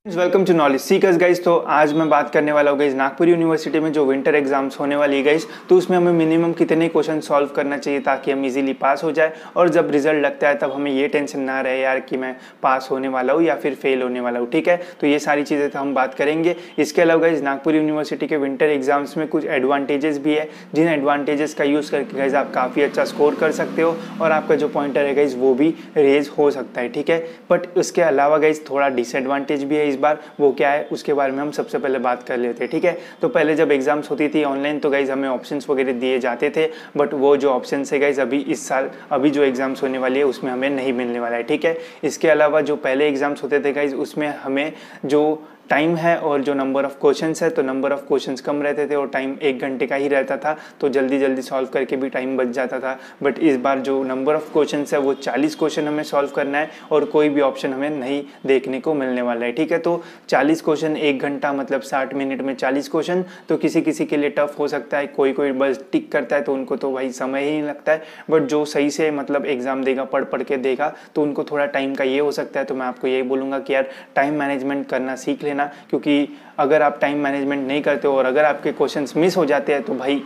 Welcome to knowledge seekers guys. तो आज मैं बात करने वाला हूँ गाइज नागपुर यूनिवर्सिटी में जो विंटर एग्जाम्स होने वाली है गाइज, तो उसमें हमें मिनिमम कितने क्वेश्चन सॉल्व करना चाहिए ताकि हम इजीली पास हो जाए। और जब रिजल्ट लगता है तब हमें ये टेंशन ना रहे यार कि मैं पास होने वाला हूँ या फिर फेल होने वाला हूँ। ठीक है, तो ये सारी चीज़ें तो हम बात करेंगे। इसके अलावा गाइज नागपुर यूनिवर्सिटी के विंटर एग्जाम्स में कुछ एडवांटेजेस भी है, जिन एडवांटेजेस का यूज़ करके गाइज आप काफ़ी अच्छा स्कोर कर सकते हो और आपका जो पॉइंटर है गाइज वो भी रेज हो सकता है। ठीक है, बट उसके अलावा गाइज थोड़ा डिसएडवांटेज भी है इस बार। वो क्या है उसके बारे में हम सबसे पहले बात कर लेते हैं। ठीक है, तो पहले जब एग्जाम्स होती थी ऑनलाइन तो गाइज हमें ऑप्शंस वगैरह दिए जाते थे, बट वो जो ऑप्शंस है गाइज अभी इस साल अभी जो एग्जाम्स होने वाली है उसमें हमें नहीं मिलने वाला है। ठीक है, इसके अलावा जो पहले एग्जाम्स होते थे गाइज उसमें हमें जो टाइम है और जो नंबर ऑफ क्वेश्चंस है, तो नंबर ऑफ क्वेश्चंस कम रहते थे और टाइम 1 घंटे का ही रहता था, तो जल्दी जल्दी सॉल्व करके भी टाइम बच जाता था। बट इस बार जो नंबर ऑफ क्वेश्चंस है वो 40 क्वेश्चन हमें सॉल्व करना है और कोई भी ऑप्शन हमें नहीं देखने को मिलने वाला है। ठीक है, तो 40 क्वेश्चन 1 घंटा मतलब 60 मिनट में 40 क्वेश्चन, तो किसी किसी के लिए टफ हो सकता है। कोई कोई बस टिक करता है तो उनको तो भाई समय ही नहीं लगता है, बट जो सही से मतलब एग्जाम देगा, पढ़ पढ़ के देगा, तो उनको थोड़ा टाइम का ये हो सकता है। तो मैं आपको यही बोलूँगा कि यार टाइम मैनेजमेंट करना सीख लेना, क्योंकि अगर आप टाइम मैनेजमेंट नहीं करते हो और अगर आपके क्वेश्चंस मिस हो जाते हैं तो भाई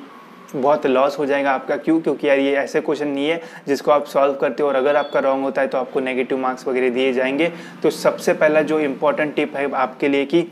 बहुत लॉस हो जाएगा आपका। क्यों? क्योंकि यार ये ऐसे क्वेश्चन नहीं है जिसको आप सॉल्व करते हो और अगर आपका रॉन्ग होता है तो आपको नेगेटिव मार्क्स वगैरह दिए जाएंगे। तो सबसे पहला जो इम्पोर्टेंट टिप है आपके लिए कि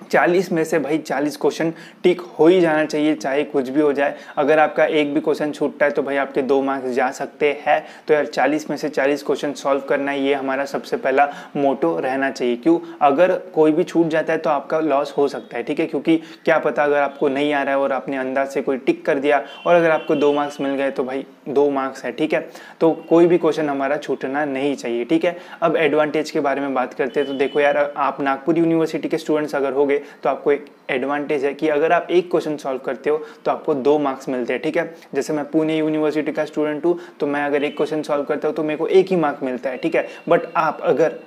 40 में से भाई 40 क्वेश्चन टिक हो ही जाना चाहिए, चाहे कुछ भी हो जाए। अगर आपका एक भी क्वेश्चन छूटता है तो भाई आपके 2 मार्क्स जा सकते हैं। तो यार 40 में से 40 क्वेश्चन सॉल्व करना है, ये हमारा सबसे पहला मोटो रहना चाहिए। क्यों? अगर कोई भी छूट जाता है तो आपका लॉस हो सकता है। ठीक है, क्योंकि क्या पता अगर आपको नहीं आ रहा है और आपने अंदाज से कोई टिक कर दिया और अगर आपको 2 मार्क्स मिल गए तो भाई 2 मार्क्स है। ठीक है, तो कोई भी क्वेश्चन हमारा छूटना नहीं चाहिए। ठीक है, अब एडवांटेज के बारे में बात करते हैं। तो देखो यार, आप नागपुर यूनिवर्सिटी के स्टूडेंट्स अगर होगे तो आपको एक एडवांटेज है कि अगर आप एक क्वेश्चन सॉल्व करते हो तो आपको 2 मार्क्स मिलते हैं। ठीक है, जैसे मैं पुणे यूनिवर्सिटी का स्टूडेंट हूँ तो मैं अगर एक क्वेश्चन सॉल्व करता हूँ तो मेरे को 1 ही मार्क मिलता है। ठीक है, बट आप अगर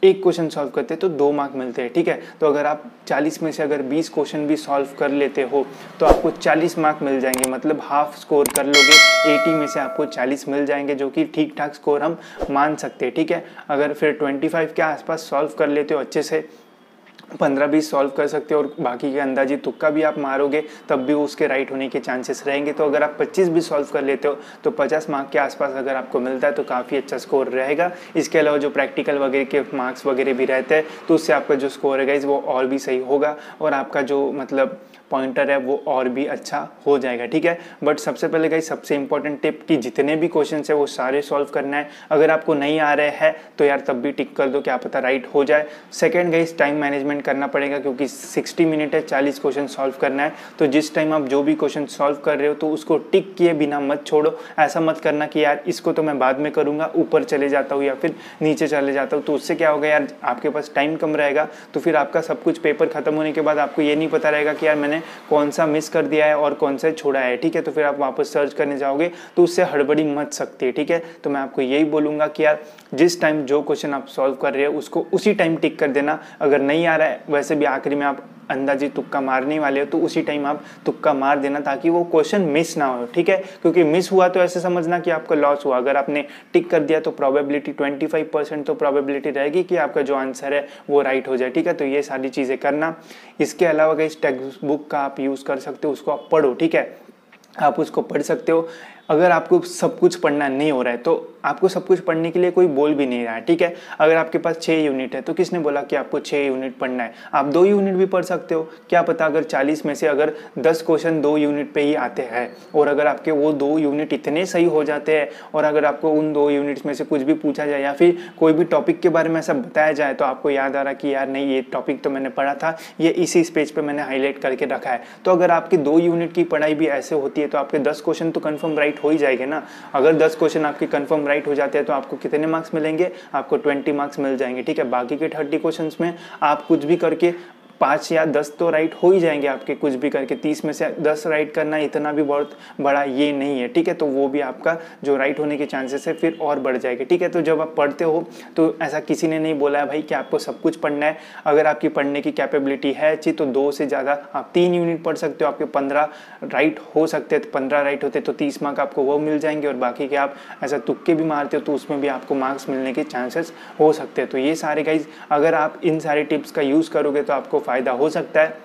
एक क्वेश्चन सॉल्व करते हैं तो 2 मार्क मिलते हैं। ठीक है, तो अगर आप 40 में से अगर 20 क्वेश्चन भी सॉल्व कर लेते हो तो आपको 40 मार्क मिल जाएंगे, मतलब हाफ स्कोर कर लोगे। 80 में से आपको 40 मिल जाएंगे, जो कि ठीक ठाक स्कोर हम मान सकते हैं। ठीक है, अगर फिर 25 के आसपास सॉल्व कर लेते हो अच्छे से, 15-20 सॉल्व कर सकते हो और बाकी के अंदाजी तुक्का भी आप मारोगे तब भी उसके राइट होने के चांसेस रहेंगे। तो अगर आप 25 भी सॉल्व कर लेते हो तो 50 मार्क के आसपास अगर आपको मिलता है तो काफ़ी अच्छा स्कोर रहेगा। इसके अलावा जो प्रैक्टिकल वगैरह के मार्क्स वगैरह भी रहते हैं तो उससे आपका जो स्कोर है गाइस वो और भी सही होगा और आपका जो मतलब पॉइंटर है वो और भी अच्छा हो जाएगा। ठीक है, बट सबसे पहले गाइस सबसे इंपॉर्टेंट टिप कि जितने भी क्वेश्चन है वो सारे सॉल्व करना है। अगर आपको नहीं आ रहे हैं तो यार तब भी टिक कर दो, क्या पता राइट हो जाए। सेकंड गाइस टाइम मैनेजमेंट करना पड़ेगा, क्योंकि 60 मिनट है, 40 क्वेश्चन सॉल्व करना है। तो जिस टाइम आप जो भी क्वेश्चन सॉल्व कर रहे हो तो उसको टिक किए बिना मत छोड़ो। ऐसा मत करना कि यार इसको तो मैं बाद में करूँगा, ऊपर चले जाता हूँ या फिर नीचे चले जाता हूँ। तो उससे क्या होगा यार, आपके पास टाइम कम रहेगा तो फिर आपका सब कुछ पेपर खत्म होने के बाद आपको ये नहीं पता रहेगा कि यार मैंने कौन सा मिस कर दिया है और कौन सा छोड़ा है। ठीक है, तो फिर आप वापस सर्च करने जाओगे तो उससे हड़बड़ी मच सकती है। ठीक है, तो मैं आपको यही बोलूँगा कि यार जिस टाइम जो क्वेश्चन आप सॉल्व कर रहे हो उसको उसी टाइम टिक कर देना। अगर नहीं आ रहा है, वैसे भी आखिरी में आप अंदाजी तुक्का मारने वाले हो तो उसी टाइम आप तुक्का मार देना ताकि वो क्वेश्चन मिस ना हो। ठीक है, क्योंकि मिस हुआ तो ऐसे समझना कि आपका लॉस हुआ। अगर आपने टिक कर दिया तो प्रोबेबिलिटी 25% तो प्रोबेबिलिटी रहेगी कि आपका जो आंसर है वो राइट हो जाए। ठीक है, तो ये सारी चीज़ें करना। इसके अलावा इस टेक्स्ट बुक का आप यूज़ कर सकते हो, उसको आप पढ़ो। ठीक है, आप उसको पढ़ सकते हो। अगर आपको सब कुछ पढ़ना नहीं हो रहा है तो आपको सब कुछ पढ़ने के लिए कोई बोल भी नहीं रहा है। ठीक है, अगर आपके पास 6 यूनिट है तो किसने बोला कि आपको 6 यूनिट पढ़ना है? आप 2 यूनिट भी पढ़ सकते हो। क्या पता अगर 40 में से अगर 10 क्वेश्चन 2 यूनिट पे ही आते हैं और अगर आपके वो 2 यूनिट इतने सही हो जाते हैं और अगर आपको उन 2 यूनिट्स में से कुछ भी पूछा जाए या फिर कोई भी टॉपिक के बारे में ऐसा बताया जाए तो आपको याद आ रहा कि यार नहीं, ये टॉपिक तो मैंने पढ़ा था, ये इसी पेज पे मैंने हाईलाइट करके रखा है। तो अगर आपकी 2 यूनिट की पढ़ाई भी ऐसे होती है तो आपके 10 क्वेश्चन तो कन्फर्म राइट हो ही जाएंगे ना। अगर 10 क्वेश्चन आपके कंफर्म राइट हो जाते हैं तो आपको कितने मार्क्स मिलेंगे? आपको 20 मार्क्स मिल जाएंगे। ठीक है, बाकी के 30 क्वेश्चंस में आप कुछ भी करके 5 या 10 तो राइट हो ही जाएंगे आपके, कुछ भी करके 30 में से 10 राइट करना इतना भी बहुत बड़ा ये नहीं है, ठीक है। तो वो भी आपका जो राइट होने के चांसेस है फिर और बढ़ जाएगा, ठीक है। तो जब आप पढ़ते हो तो ऐसा किसी ने नहीं बोला है भाई कि आपको सब कुछ पढ़ना है। अगर आपकी पढ़ने की कैपेबिलिटी है अच्छी तो 2 से ज़्यादा आप 3 यूनिट पढ़ सकते हो, आपके 15 राइट हो सकते हैं। तो 15 राइट होते तो 30 मार्क आपको वो मिल जाएंगे, और बाकी के आप ऐसा तुक्के भी मारते हो तो उसमें भी आपको मार्क्स मिलने के चांसेस हो सकते हैं। तो ये सारे गाइज अगर आप इन सारे टिप्स का यूज़ करोगे तो आपको फ़ायदा हो सकता है।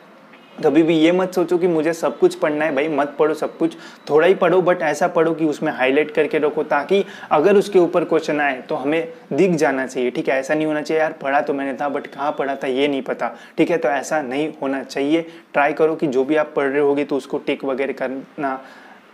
कभी भी ये मत सोचो कि मुझे सब कुछ पढ़ना है, भाई मत पढ़ो सब कुछ, थोड़ा ही पढ़ो, बट ऐसा पढ़ो कि उसमें हाईलाइट करके रखो, ताकि अगर उसके ऊपर क्वेश्चन आए तो हमें दिख जाना चाहिए, ठीक है। ऐसा नहीं होना चाहिए यार पढ़ा तो मैंने था बट कहाँ पढ़ा था ये नहीं पता, ठीक है। तो ऐसा नहीं होना चाहिए। ट्राई करो कि जो भी आप पढ़ रहे होगे तो उसको टिक वगैरह करना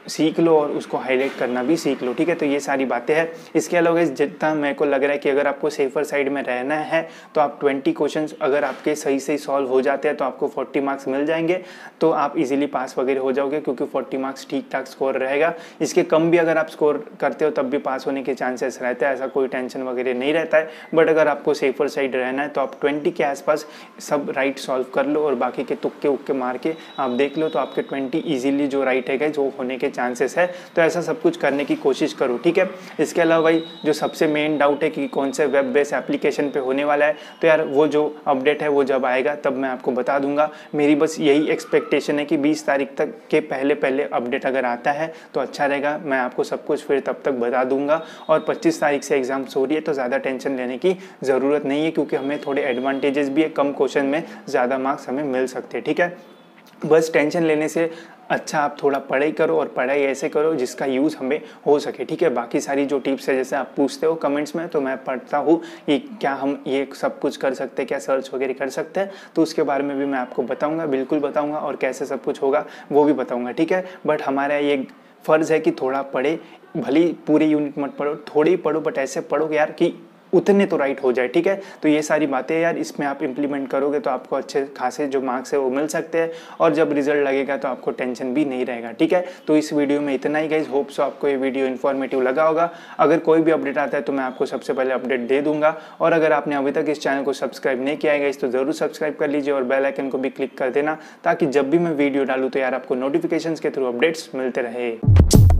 सीख लो और उसको हाईलाइट करना भी सीख लो, ठीक है। तो ये सारी बातें हैं। इसके अलावा जितना मेरे को लग रहा है कि अगर आपको सेफर साइड में रहना है तो आप 20 क्वेश्चंस अगर आपके सही से सॉल्व हो जाते हैं तो आपको 40 मार्क्स मिल जाएंगे, तो आप इजीली पास वगैरह हो जाओगे, क्योंकि 40 मार्क्स ठीक ठाक स्कोर रहेगा। इसके कम भी अगर आप स्कोर करते हो तब भी पास होने के चांसेस रहते हैं, ऐसा कोई टेंशन वगैरह नहीं रहता है। बट अगर आपको सेफर साइड रहना है तो आप 20 के आसपास सब राइट सॉल्व कर लो, और बाकी के तुक्के उक्के मार के आप देख लो तो आपके 20 ईजिली जो राइट है जो होने के चांसेस है। तो ऐसा सब कुछ करने की कोशिश करो, ठीक है। इसके अलावा भाई जो सबसे मेन डाउट है कि कौन से वेब बेस्ड एप्लीकेशन पे होने वाला है, तो यार वो जो अपडेट है वो जब आएगा तब मैं आपको बता दूंगा। मेरी बस यही एक्सपेक्टेशन है कि 20 तारीख तक के पहले अपडेट अगर आता है तो अच्छा रहेगा, मैं आपको सब कुछ फिर तब तक बता दूंगा। और 25 तारीख से एग्जाम्स हो रही है तो ज़्यादा टेंशन लेने की ज़रूरत नहीं है, क्योंकि हमें थोड़े एडवांटेजेस भी है, कम क्वेश्चन में ज़्यादा मार्क्स हमें मिल सकते हैं, ठीक है। बस टेंशन लेने से अच्छा आप थोड़ा पढ़ाई करो, और पढ़ाई ऐसे करो जिसका यूज़ हमें हो सके, ठीक है। बाकी सारी जो टिप्स है जैसे आप पूछते हो कमेंट्स में, तो मैं पढ़ता हूँ कि क्या हम ये सब कुछ कर सकते हैं, क्या सर्च वगैरह कर सकते हैं, तो उसके बारे में भी मैं आपको बताऊँगा, बिल्कुल बताऊँगा, और कैसे सब कुछ होगा वो भी बताऊँगा, ठीक है। बट हमारा ये फ़र्ज़ है कि थोड़ा पढ़े, भले पूरे यूनिट मत पढ़ो, थोड़े ही पढ़ो, बट ऐसे पढ़ो यार कि उतने तो राइट हो जाए, ठीक है। तो ये सारी बातें यार इसमें आप इम्प्लीमेंट करोगे तो आपको अच्छे खासे जो मार्क्स है वो मिल सकते हैं, और जब रिजल्ट लगेगा तो आपको टेंशन भी नहीं रहेगा, ठीक है। तो इस वीडियो में इतना ही गाइज, होप सो आपको ये वीडियो इन्फॉर्मेटिव लगा होगा। अगर कोई भी अपडेट आता है तो मैं आपको सबसे पहले अपडेट दे दूंगा, और अगर आपने अभी तक इस चैनल को सब्सक्राइब नहीं किया है गाइज तो ज़रूर सब्सक्राइब कर लीजिए, और बेल आइकन को भी क्लिक कर देना, ताकि जब भी मैं वीडियो डालूँ तो यार आपको नोटिफिकेशन के थ्रू अपडेट्स मिलते रहे।